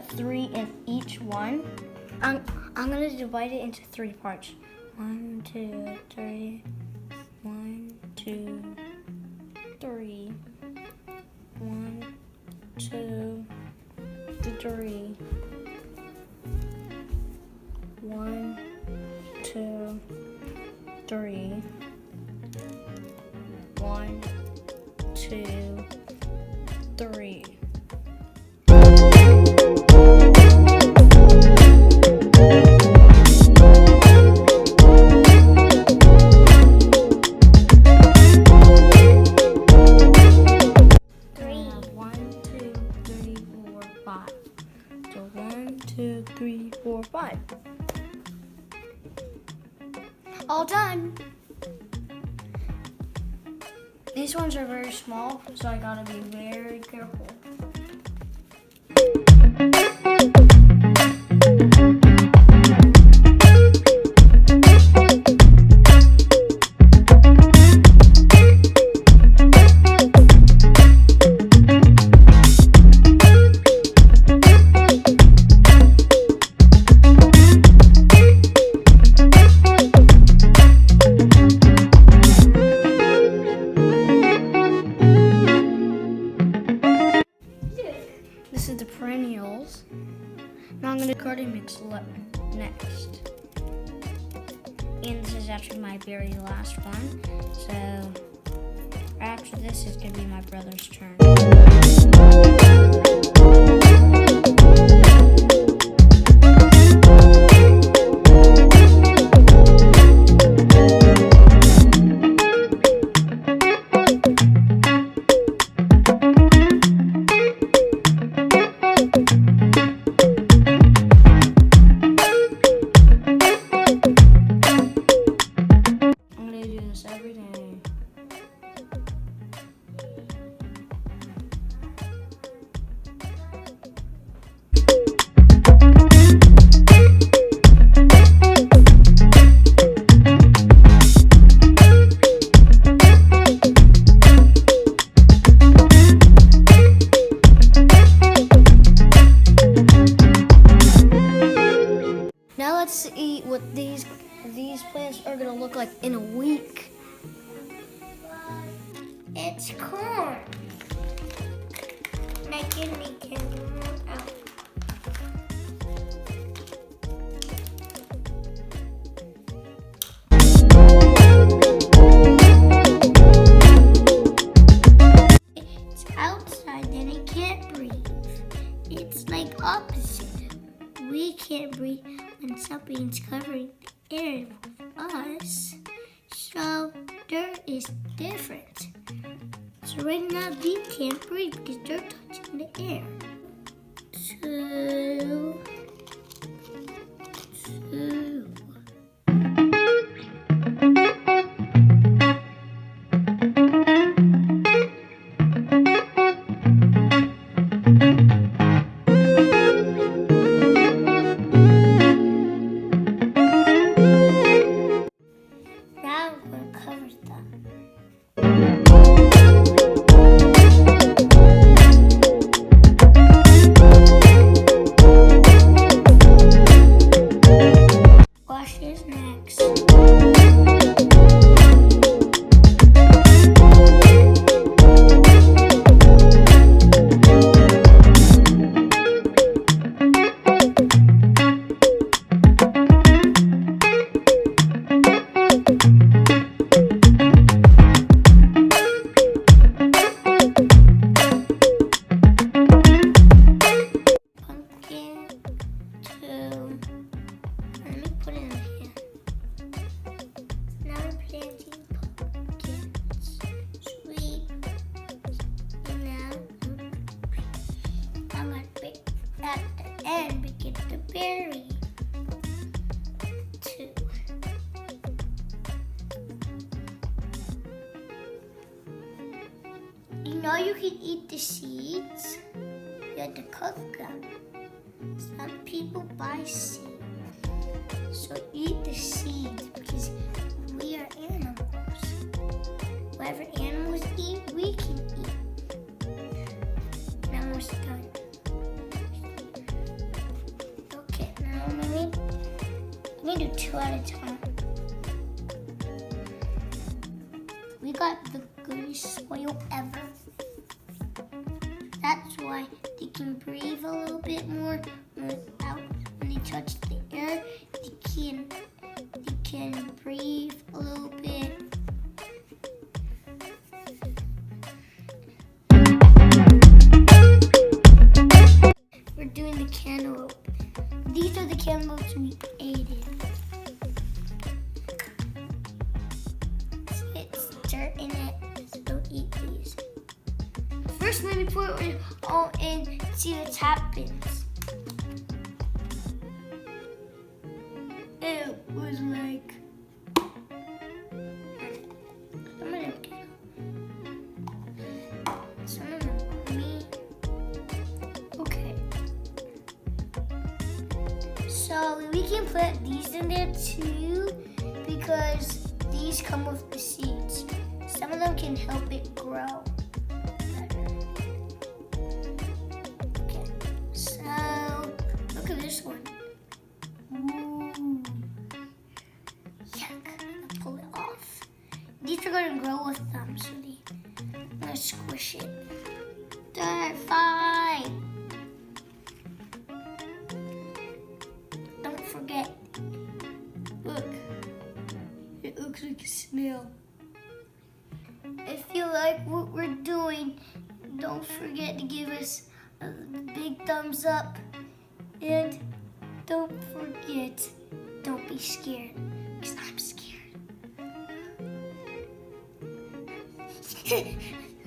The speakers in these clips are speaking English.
3 in each one. I'm gonna divide it into 3 parts. 1, 2, 3. 1, 2, 3. 1, 2, 3. 1, 2, 3. 1, 2, 3. So 1, 2, 3, 4, 5. All done. These ones are very small, so I gotta be very careful. This is the perennials. Now I'm going to garden mix next. And this is actually my very last one. So after this is going to be my brother's turn. Every day. Now let's see what these plants are gonna look like in a week. It's corn. Making me get out. It's outside, then it can't breathe. It's like opposite. We can't breathe when something's covering the air with us. So dirt is different. So right now we can't breathe because they're touching the air. 2, 2. Now we're going to cover them. Wash is next. Pumpkin 2. Let me put it in here. Now we're planting pumpkins. Sweet. And now I'm going to pick at the end we get the berry. 2. You know you can eat the seeds. You have to cook them. Some people buy seeds. So eat the seeds because we are animals. Whatever animals eat, we can eat. Now we're done. We do 2 at a time. We got the goodest soil ever. That's why they can breathe a little bit more without, when they touch the air, they can breathe a little bit. We're doing the cantaloupe. These are the cantaloupes we ate in. It's dirt in it, so don't eat these. First, when we put it all in, see what happens. It was like some of them me. Okay. So we can put these in there too because these come with the seeds. Some of them can help it grow better. Okay, so look at this one. Ooh. Yuck, I'll pull it off. These are gonna grow with them, so I'm gonna squish it. They're fine. Don't forget, look, it looks like a snail. If you like what we're doing, don't forget to give us a big thumbs up. And don't forget, don't be scared, because I'm scared. Okay,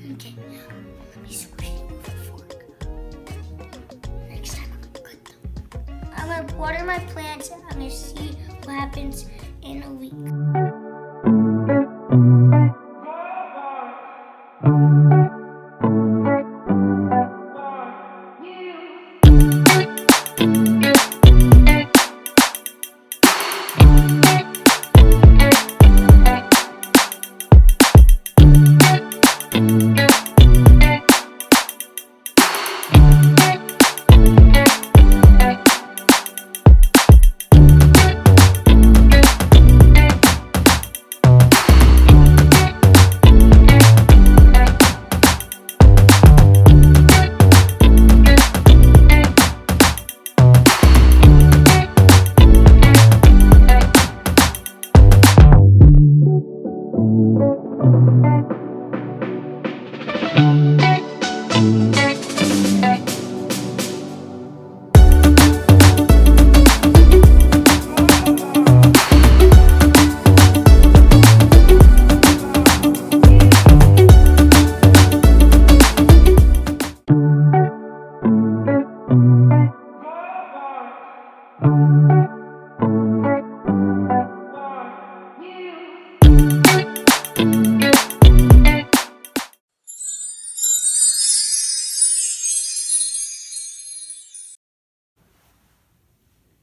let me squish it with a fork. Next time I'm gonna cut them. I'm gonna water my plants. I'm gonna see what happens in a week.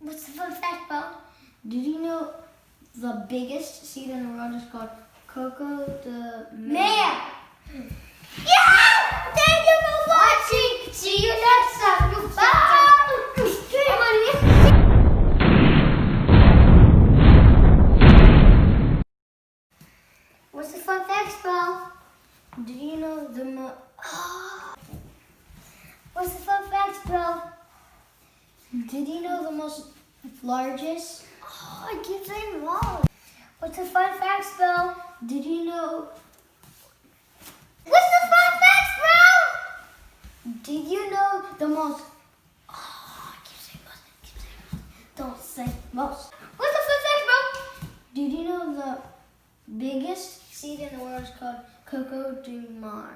What's the fun fact, Bo? Did you know the biggest seed in the world is called coco de Man! Yeah! Thank you for watching! See you next time! Bye! What's the fun facts, Bo? Did you know What's the fun facts, bro? Did you know the most largest? Oh, I keep saying wrong. What's the fun facts, bro? Did you know? What's the fun facts, bro? Did you know the most? Oh, I keep saying most. Don't say most. What's the fun facts, bro? Did you know the biggest seed in the world is called coco de mar?